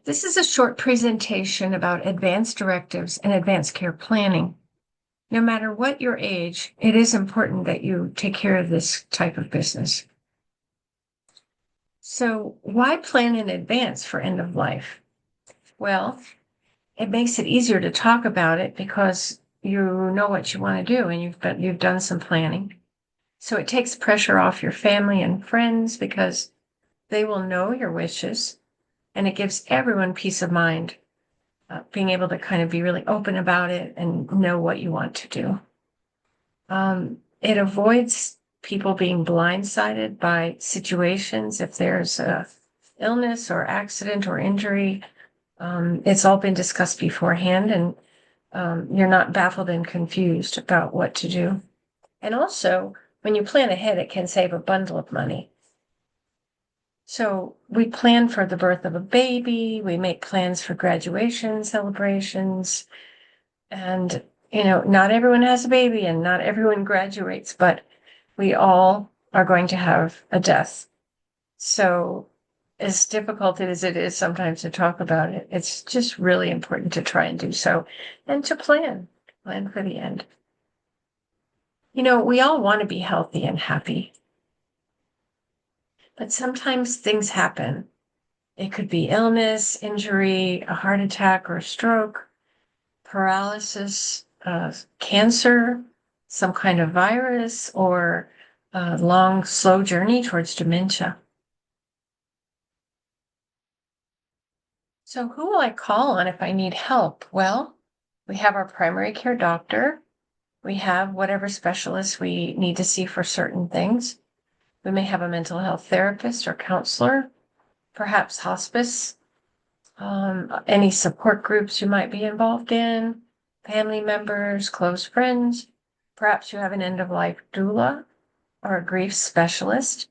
This is a short presentation about advanced directives and advanced care planning. No matter what your age, it is important that you take care of this type of business. So why plan in advance for end of life? Well, it makes it easier to talk about it because you know what you want to do and you've done some planning. So it takes pressure off your family and friends because they will know your wishes, and it gives everyone peace of mind, being able to kind of be really open about it and know what you want to do. It avoids people being blindsided by situations. If there's a illness or accident or injury, it's all been discussed beforehand, and you're not baffled and confused about what to do. And also, when you plan ahead, it can save a bundle of money. So we plan for the birth of a baby, we make plans for graduation celebrations, and not everyone has a baby and not everyone graduates, but we all are going to have a death. So as difficult as it is sometimes to talk about it, it's just really important to try and do so and to plan for the end. We all want to be healthy and happy, but sometimes things happen. It could be illness, injury, a heart attack or a stroke, paralysis, cancer, some kind of virus, or a long, slow journey towards dementia. So who will I call on if I need help? Well, we have our primary care doctor. We have whatever specialists we need to see for certain things. We may have a mental health therapist or counselor, perhaps hospice, any support groups you might be involved in, family members, close friends. Perhaps you have an end-of-life doula or a grief specialist.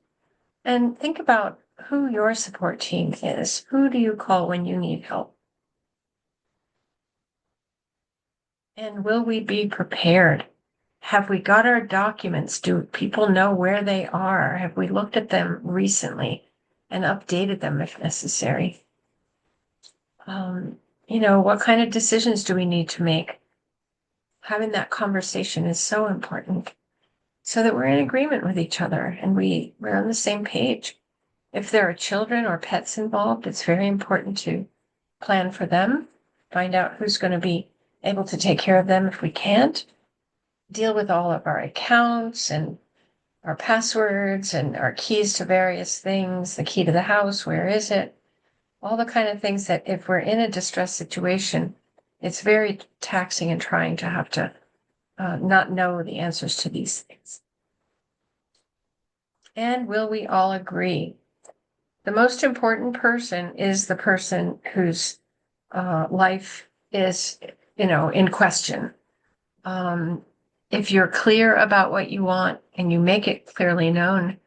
And think about who your support team is. Who do you call when you need help? And will we be prepared? Have we got our documents? Do people know where they are? Have we looked at them recently and updated them if necessary? What kind of decisions do we need to make? Having that conversation is so important so that we're in agreement with each other and we're on the same page. If there are children or pets involved, it's very important to plan for them, find out who's going to be able to take care of them if we can't, deal with all of our accounts and our passwords and our keys to various things, the key to the house, where is it? All the kind of things that if we're in a distress situation, it's very taxing and trying to have to not know the answers to these things. And will we all agree? The most important person is the person whose life is, in question. If you're clear about what you want and you make it clearly known,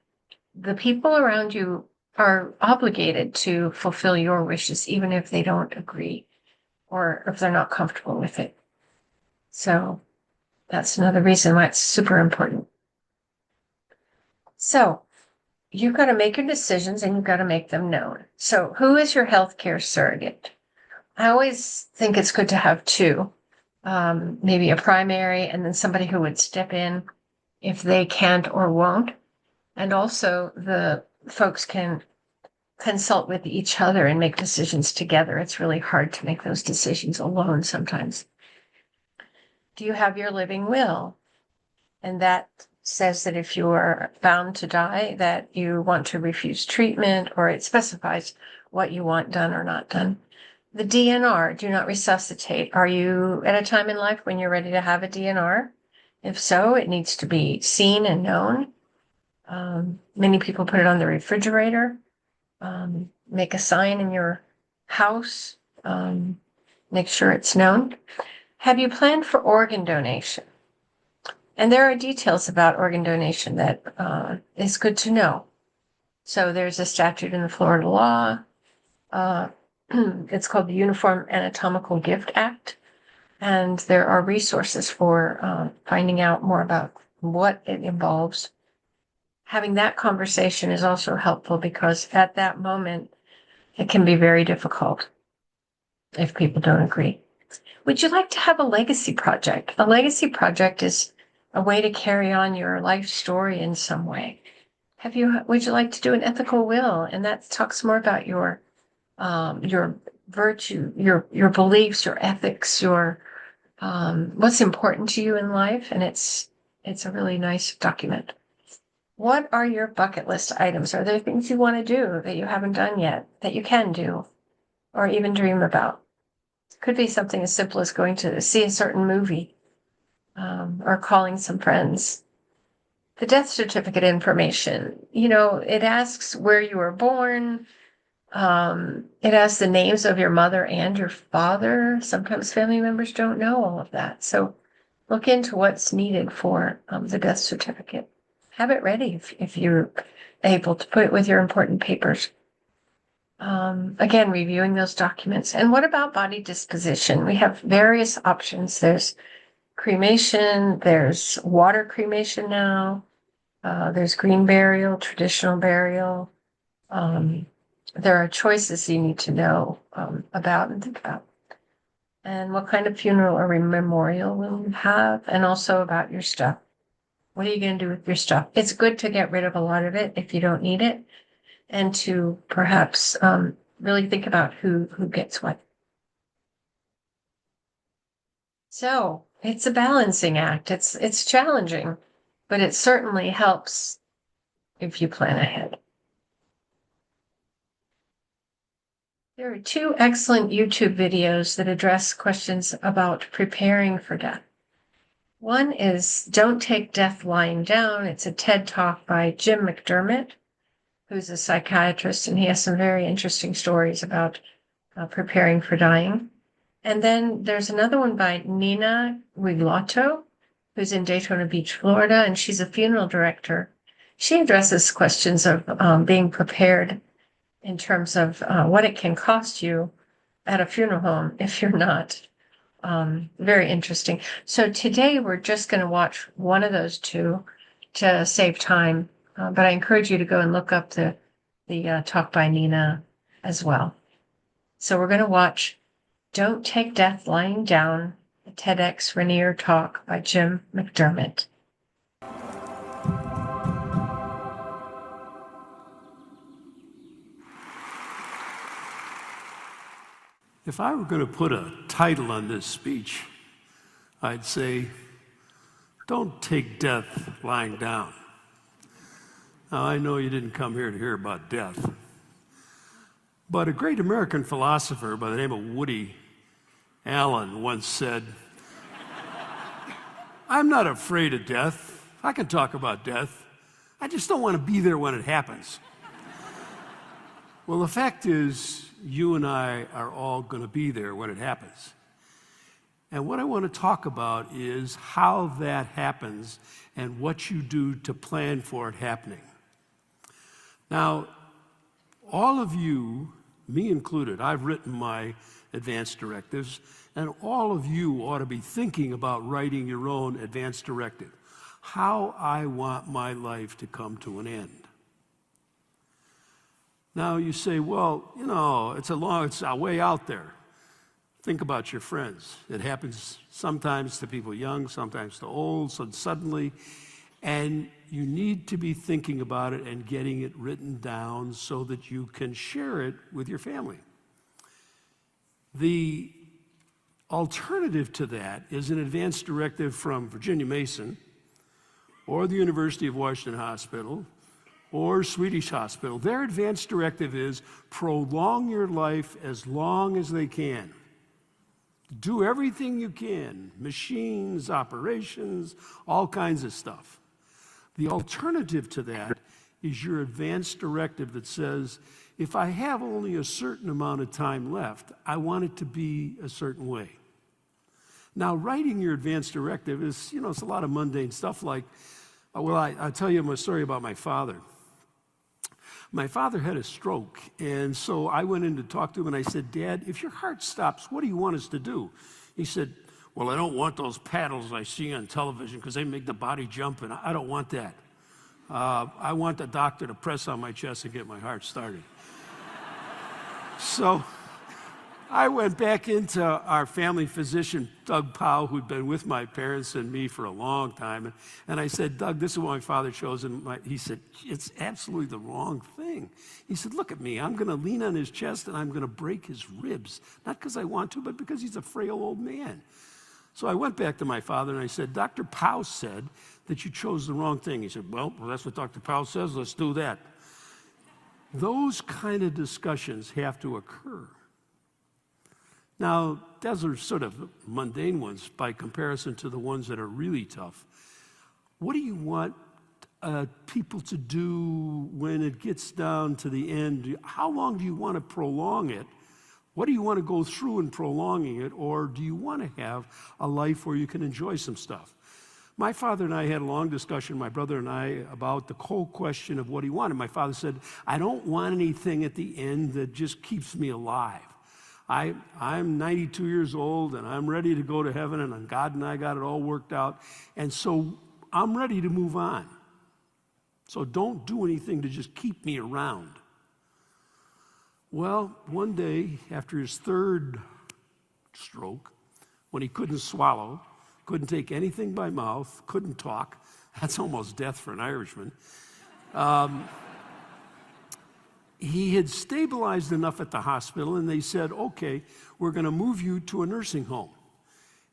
the people around you are obligated to fulfill your wishes, even if they don't agree or if they're not comfortable with it. So that's another reason why it's super important. So you've got to make your decisions and you've got to make them known. So who is your healthcare surrogate? I always think it's good to have two, maybe a primary and then somebody who would step in if they can't or won't. And also the folks can consult with each other and make decisions together. It's really hard to make those decisions alone sometimes. Do you have your living will? And that says that if you are bound to die, that you want to refuse treatment, or it specifies what you want done or not done. The DNR, do not resuscitate. Are you at a time in life when you're ready to have a DNR? If so, it needs to be seen and known. Many people put it on the refrigerator, make a sign in your house, make sure it's known. Have you planned for organ donation? And there are details about organ donation that is good to know. So there's a statute in the Florida law. It's called the Uniform Anatomical Gift Act. And there are resources for finding out more about what it involves. Having that conversation is also helpful because at that moment, it can be very difficult. if people don't agree. Would you like to have a legacy project? A legacy project is a way to carry on your life story in some way. Would you like to do an ethical will? And that talks more about your virtue, your beliefs, your ethics, your what's important to you in life. And it's a really nice document. What are your bucket list items? Are there things you want to do that you haven't done yet that you can do or even dream about? It could be something as simple as going to see a certain movie or calling some friends. The death certificate information, it asks where you were born. It asks the names of your mother and your father. Sometimes family members don't know all of that. So look into what's needed for the death certificate. Have it ready if you're able to put it with your important papers. Again, reviewing those documents. And what about body disposition? We have various options. There's cremation, there's water cremation now, there's green burial, traditional burial. There are choices you need to know about and think about. And what kind of funeral or memorial will you have? And also about your stuff. What are you going to do with your stuff? It's good to get rid of a lot of it if you don't need it, and to perhaps really think about who gets what. So it's a balancing act. It's challenging, but it certainly helps if you plan ahead. There are 2 excellent YouTube videos that address questions about preparing for death. One is Don't Take Death Lying Down. It's a TED Talk by Jim McDermott, who's a psychiatrist, and he has some very interesting stories about preparing for dying. And then there's another one by Nina Guiglotto, who's in Daytona Beach, Florida, and she's a funeral director. She addresses questions of being prepared in terms of what it can cost you at a funeral home if you're not. Very interesting. So today we're just going to watch one of those 2 to save time. But I encourage you to go and look up the talk by Nina as well. So we're going to watch Don't Take Death Lying Down, a TEDx Rainier talk by Jim McDermott. If I were going to put a title on this speech, I'd say, Don't Take Death Lying Down. Now, I know you didn't come here to hear about death, but a great American philosopher by the name of Woody Allen once said, I'm not afraid of death. I can talk about death. I just don't want to be there when it happens. Well, the fact is, you and I are all going to be there when it happens. And what I want to talk about is how that happens and what you do to plan for it happening. Now, all of you, me included, I've written my advance directives, and all of you ought to be thinking about writing your own advance directive. How I want my life to come to an end. Now you say, well, it's a way out there. Think about your friends. It happens sometimes to people young, sometimes to old, so suddenly, and you need to be thinking about it and getting it written down so that you can share it with your family. The alternative to that is an advance directive from Virginia Mason or the University of Washington Hospital or Swedish Hospital. Their advance directive is prolong your life as long as they can. Do everything you can, machines, operations, all kinds of stuff. The alternative to that is your advance directive that says, if I have only a certain amount of time left, I want it to be a certain way. Now, writing your advance directive is, it's a lot of mundane stuff like, I'll tell you a story about my father. My father had a stroke, and so I went in to talk to him, and I said, Dad, if your heart stops, what do you want us to do? He said, well, I don't want those paddles I see on television because they make the body jump, and I don't want that. I want the doctor to press on my chest and get my heart started. So I went back into our family physician, Doug Powell, who'd been with my parents and me for a long time. And I said, Doug, this is what my father chose. And he said, it's absolutely the wrong thing. He said, look at me. I'm going to lean on his chest and I'm going to break his ribs. Not because I want to, but because he's a frail old man. So I went back to my father and I said, Dr. Powell said that you chose the wrong thing. He said, well, that's what Dr. Powell says. Let's do that. Those kind of discussions have to occur. Now, those are sort of mundane ones by comparison to the ones that are really tough. What do you want people to do when it gets down to the end? How long do you want to prolong it? What do you want to go through in prolonging it? Or do you want to have a life where you can enjoy some stuff? My father and I had a long discussion, my brother and I, about the whole question of what he wanted. My father said, I don't want anything at the end that just keeps me alive. I'm 92 years old, and I'm ready to go to heaven, and God and I got it all worked out. And so I'm ready to move on. So don't do anything to just keep me around. Well, one day, after his third stroke, when he couldn't swallow, couldn't take anything by mouth, couldn't talk, that's almost death for an Irishman, he had stabilized enough at the hospital, and they said, okay, we're going to move you to a nursing home.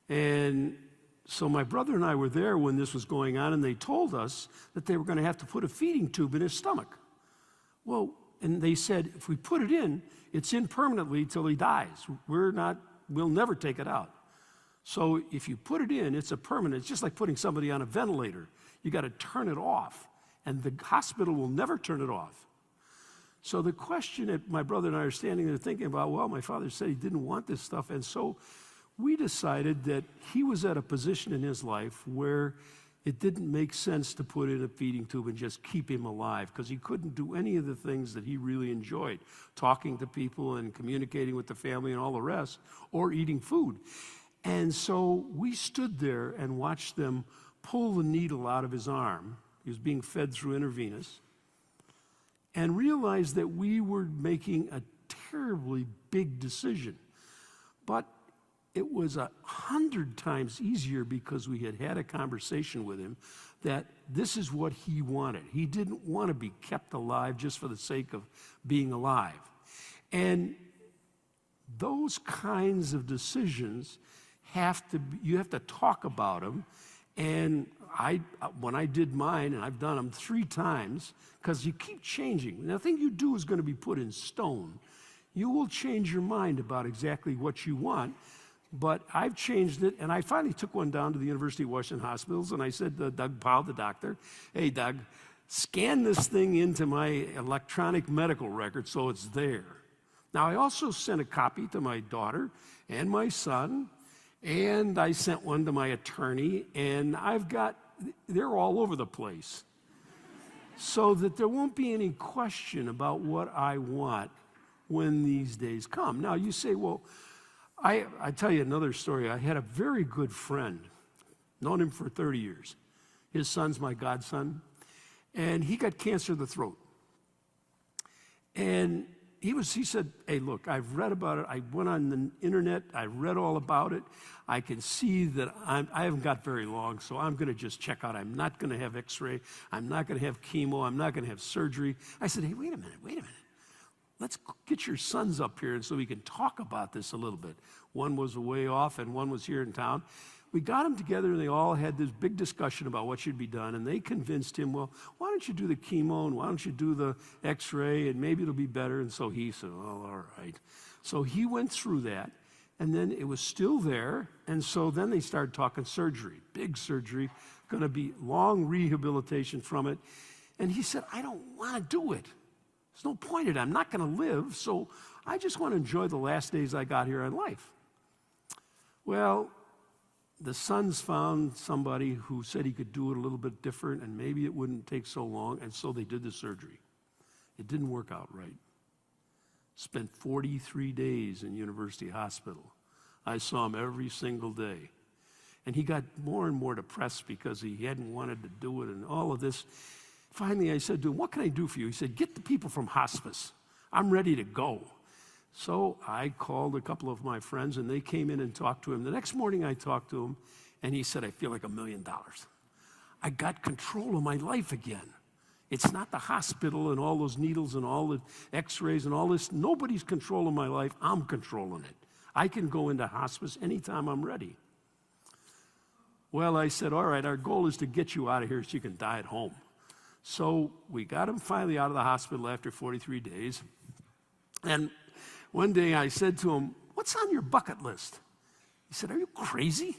And so my brother and I were there when this was going on, and they told us that they were going to have to put a feeding tube in his stomach. Well, and they said, if we put it in, it's in permanently till he dies. We'll never take it out. So if you put it in, it's a permanent. It's just like putting somebody on a ventilator. You got to turn it off, and the hospital will never turn it off. So the question that my brother and I are standing there thinking about, well, my father said he didn't want this stuff, and so we decided that he was at a position in his life where it didn't make sense to put in a feeding tube and just keep him alive, because he couldn't do any of the things that he really enjoyed, talking to people and communicating with the family and all the rest, or eating food. And so we stood there and watched them pull the needle out of his arm. He was being fed through intravenous, and realized that we were making a terribly big decision. But it was 100 times easier because we had had a conversation with him that this is what he wanted. He didn't want to be kept alive just for the sake of being alive. And those kinds of decisions you have to talk about them. And when I did mine, and I've done them 3 times, because you keep changing. Nothing you do is going to be put in stone. You will change your mind about exactly what you want. But I've changed it, and I finally took one down to the University of Washington Hospitals, and I said to Doug Powell, the doctor, hey, Doug, scan this thing into my electronic medical record so it's there. Now, I also sent a copy to my daughter and my son, and I sent one to my attorney, and they're all over the place, so that there won't be any question about what I want when these days come. Now, you say, well, I tell you another story. I had a very good friend, known him for 30 years. His son's my godson, and he got cancer of the throat. And he said, hey, look, I've read about it. I went on the internet. I read all about it. I can see that I haven't got very long, so I'm going to just check out. I'm not going to have x-ray. I'm not going to have chemo. I'm not going to have surgery. I said, hey, wait a minute. Let's get your sons up here so we can talk about this a little bit. One was way off and one was here in town. We got them together and they all had this big discussion about what should be done, and they convinced him, well, why don't you do the chemo and why don't you do the x-ray and maybe it'll be better. And so he said, well, all right. So he went through that, and then it was still there, and so then they started talking surgery, big surgery, going to be long rehabilitation from it. And he said, I don't want to do it. There's no point in it. I'm not going to live, so I just want to enjoy the last days I got here in life. Well, the sons found somebody who said he could do it a little bit different, and maybe it wouldn't take so long, and so they did the surgery. It didn't work out right. Spent 43 days in University Hospital. I saw him every single day. And he got more and more depressed because he hadn't wanted to do it and all of this. Finally, I said to him, what can I do for you? He said, get the people from hospice. I'm ready to go. So I called a couple of my friends, and they came in and talked to him. The next morning I talked to him, and he said, I feel like $1 million. I got control of my life again. It's not the hospital and all those needles and all the x-rays and all this. Nobody's controlling my life. I'm controlling it. I can go into hospice anytime I'm ready. Well, I said, all right, our goal is to get you out of here so you can die at home. So we got him finally out of the hospital after 43 days. And one day I said to him, what's on your bucket list? He said, are you crazy?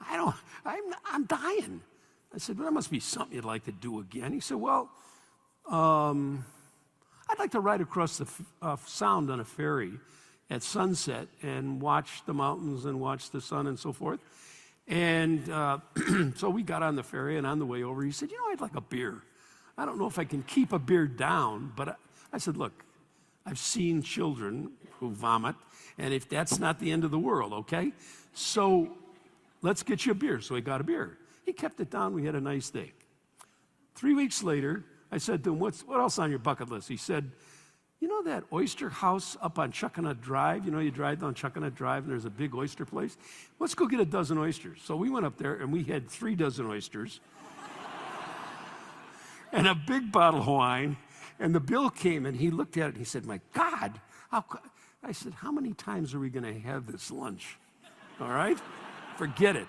I'm dying. I said, well, that must be something you'd like to do again. He said, well, I'd like to ride across the sound on a ferry at sunset and watch the mountains and watch the sun and so forth. And so we got on the ferry, and on the way over, he said, I'd like a beer. I don't know if I can keep a beer down, but I said, look, I've seen children who vomit, and if that's not the end of the world, okay? So let's get you a beer. So he got a beer. He kept it down. We had a nice day. 3 weeks later, I said to him, what else on your bucket list? He said, you know that oyster house up on Chuckanut Drive? You drive down Chuckanut Drive, and there's a big oyster place? Let's go get a dozen oysters. So we went up there, and we had 3 dozen oysters and a big bottle of wine. And the bill came, and he looked at it, and he said, my God. I said, how many times are we going to have this lunch? All right? Forget it.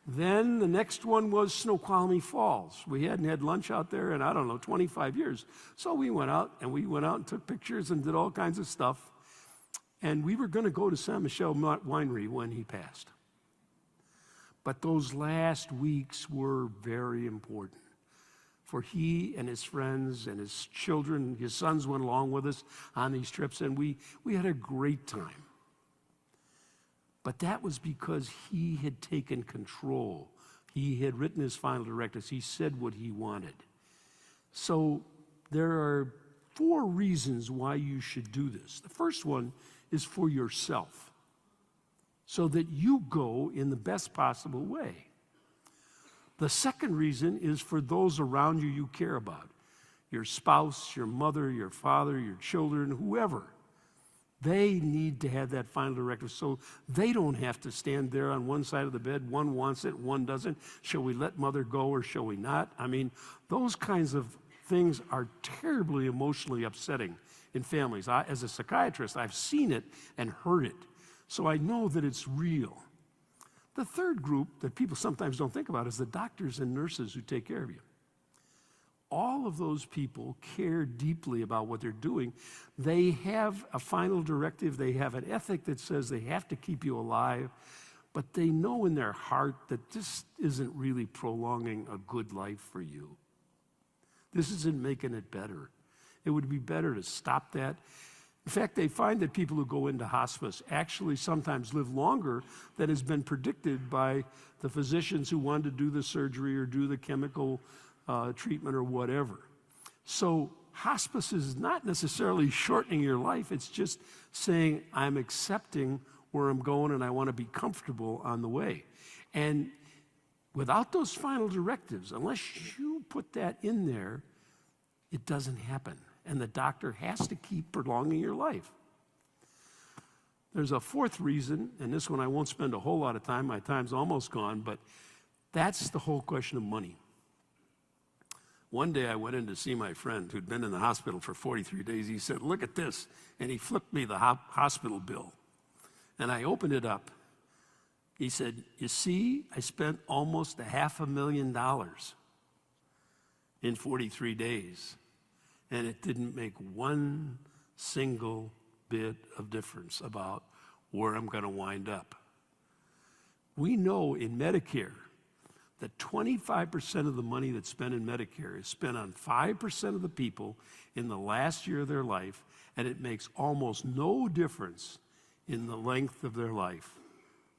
Then the next one was Snoqualmie Falls. We hadn't had lunch out there in, 25 years. So we went out and took pictures and did all kinds of stuff. And we were going to go to San Michel Winery when he passed. But those last weeks were very important. For he and his friends and his children, his sons went along with us on these trips, and we had a great time. But that was because he had taken control. He had written his final directives. He said what he wanted. So there are 4 reasons why you should do this. The first one is for yourself, so that you go in the best possible way. The second reason is for those around you care about, your spouse, your mother, your father, your children, whoever. They need to have that final directive so they don't have to stand there on one side of the bed. One wants it, one doesn't. Shall we let mother go or shall we not? Those kinds of things are terribly emotionally upsetting in families. As a psychiatrist, I've seen it and heard it, so I know that it's real. The third group that people sometimes don't think about is the doctors and nurses who take care of you. All of those people care deeply about what they're doing. They have a final directive. They have an ethic that says they have to keep you alive, but they know in their heart that this isn't really prolonging a good life for you. This isn't making it better. It would be better to stop that. In fact, they find that people who go into hospice actually sometimes live longer than has been predicted by the physicians who wanted to do the surgery or do the chemical treatment or whatever. So hospice is not necessarily shortening your life. It's just saying, I'm accepting where I'm going and I want to be comfortable on the way. And without those final directives, unless you put that in there, it doesn't happen. And the doctor has to keep prolonging your life. There's a fourth reason, and this one I won't spend a whole lot of time. My time's almost gone, but that's the whole question of money. One day I went in to see my friend who'd been in the hospital for 43 days. He said, look at this. And he flipped me the hospital bill. And I opened it up. He said, you see, I spent almost $500,000 in 43 days. And it didn't make one single bit of difference about where I'm going to wind up. We know in Medicare that 25% of the money that's spent in Medicare is spent on 5% of the people in the last year of their life, and it makes almost no difference in the length of their life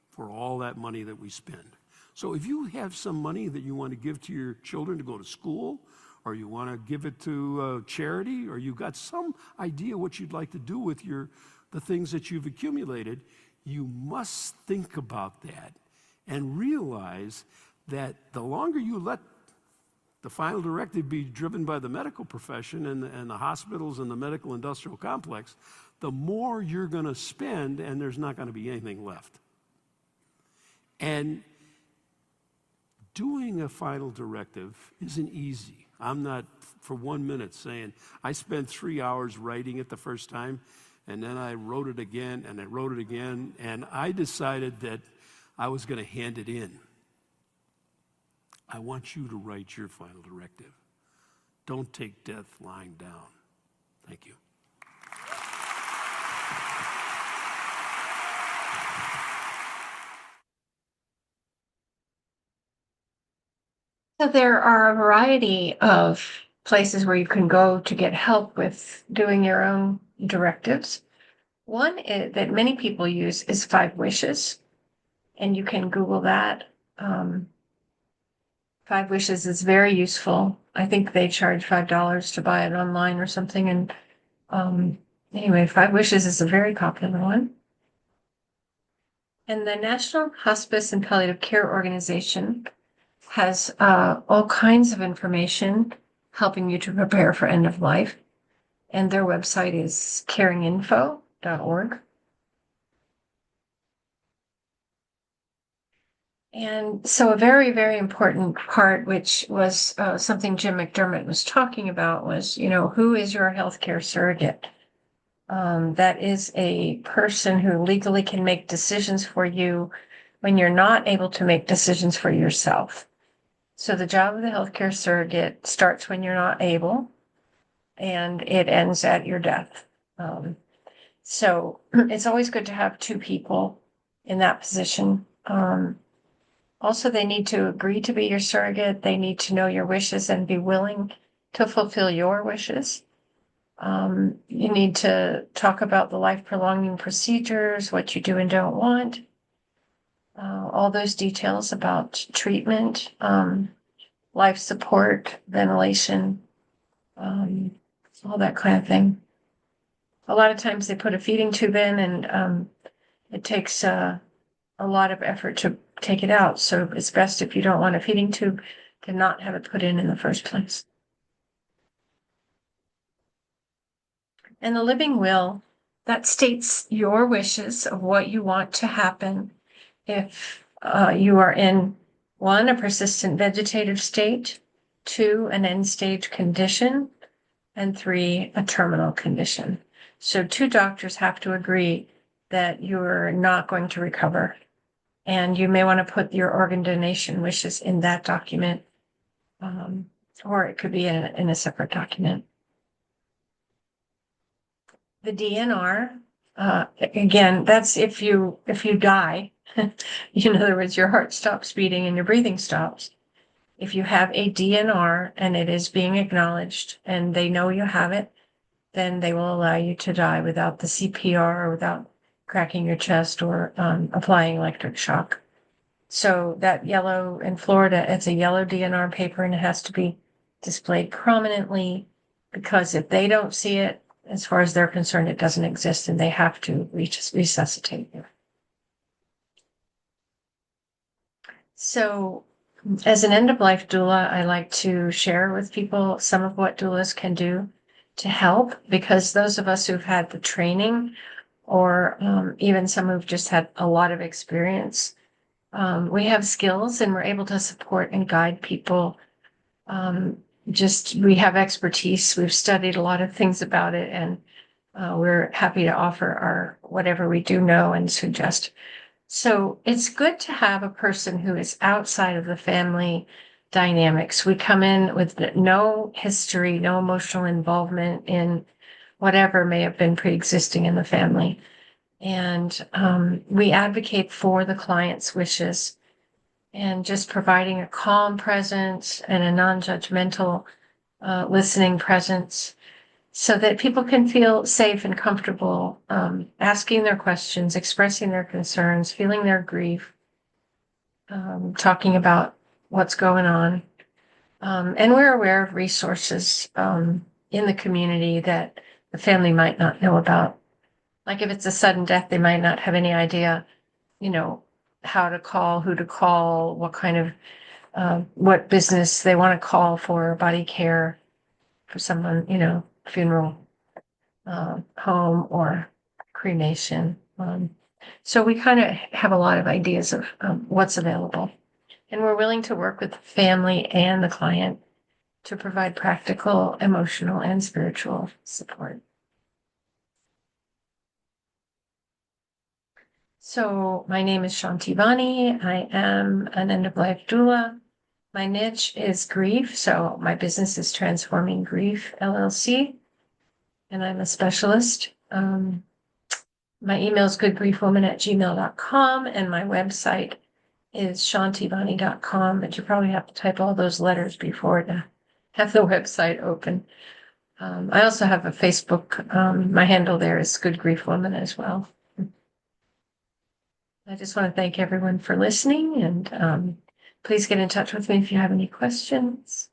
for all that money that we spend. So if you have some money that you want to give to your children to go to school, or you want to give it to charity, or you've got some idea what you'd like to do with the things that you've accumulated, you must think about that and realize that the longer you let the final directive be driven by the medical profession and the hospitals and the medical industrial complex, the more you're going to spend, and there's not going to be anything left. And doing a final directive isn't easy. I'm not for 1 minute saying, I spent 3 hours writing it the first time, and then I wrote it again, and I wrote it again, and I decided that I was going to hand it in. I want you to write your final directive. Don't take death lying down. Thank you. So there are a variety of places where you can go to get help with doing your own directives. One that many people use is 5 Wishes, and you can Google that. 5 Wishes is very useful. I think they charge $5 to buy it online or something. And anyway, 5 Wishes is a very popular one. And the National Hospice and Palliative Care Organization has all kinds of information helping you to prepare for end of life. And their website is caringinfo.org. And so a very, very important part, which was something Jim McDermott was talking about, was, who is your healthcare surrogate? That is a person who legally can make decisions for you when you're not able to make decisions for yourself. So the job of the healthcare surrogate starts when you're not able, and it ends at your death. So it's always good to have 2 people in that position. Also, they need to agree to be your surrogate. They need to know your wishes and be willing to fulfill your wishes. You need to talk about the life-prolonging procedures, what you do and don't want, all those details about treatment, life support, ventilation, all that kind of thing. A lot of times they put a feeding tube in, and it takes a lot of effort to take it out. So it's best, if you don't want a feeding tube, to not have it put in the first place. And the living will, that states your wishes of what you want to happen if you are in 1, a persistent vegetative state, 2, an end-stage condition, and 3, a terminal condition. So 2 doctors have to agree that you're not going to recover. And you may want to put your organ donation wishes in that document, or it could be in a separate document. The DNR, again, that's if you die. In other words, your heart stops beating and your breathing stops. If you have a DNR and it is being acknowledged and they know you have it, then they will allow you to die without the CPR or without cracking your chest or applying electric shock. So that yellow, in Florida, it's a yellow DNR paper, and it has to be displayed prominently, because if they don't see it, as far as they're concerned, it doesn't exist, and they have to resuscitate you. So as an end-of-life doula, I like to share with people some of what doulas can do to help, because those of us who've had the training, or even some who've just had a lot of experience, we have skills and we're able to support and guide people. We have expertise. We've studied a lot of things about it, and we're happy to offer our whatever we do know and suggest. So it's good to have a person who is outside of the family dynamics. We come in with no history, no emotional involvement in whatever may have been pre-existing in the family. And we advocate for the client's wishes, and just providing a calm presence and a non-judgmental listening presence, so that people can feel safe and comfortable asking their questions, expressing their concerns, feeling their grief, talking about what's going on. And we're aware of resources in the community that the family might not know about. Like if it's a sudden death, they might not have any idea, how to call, who to call, what kind of, what business they want to call for body care for someone, funeral. home or cremation. So we kind of have a lot of ideas of what's available. And we're willing to work with the family and the client to provide practical, emotional, and spiritual support. So my name is Shanti Vani. I am an end-of-life doula. My niche is grief. So my business is Transforming Grief LLC, and I'm a specialist. My email is goodgriefwoman@gmail.com, and my website is shantivani.com, but you probably have to type all those letters before to have the website open. I also have a Facebook. My handle there is Good Grief Woman as well. I just want to thank everyone for listening, and please get in touch with me if you have any questions.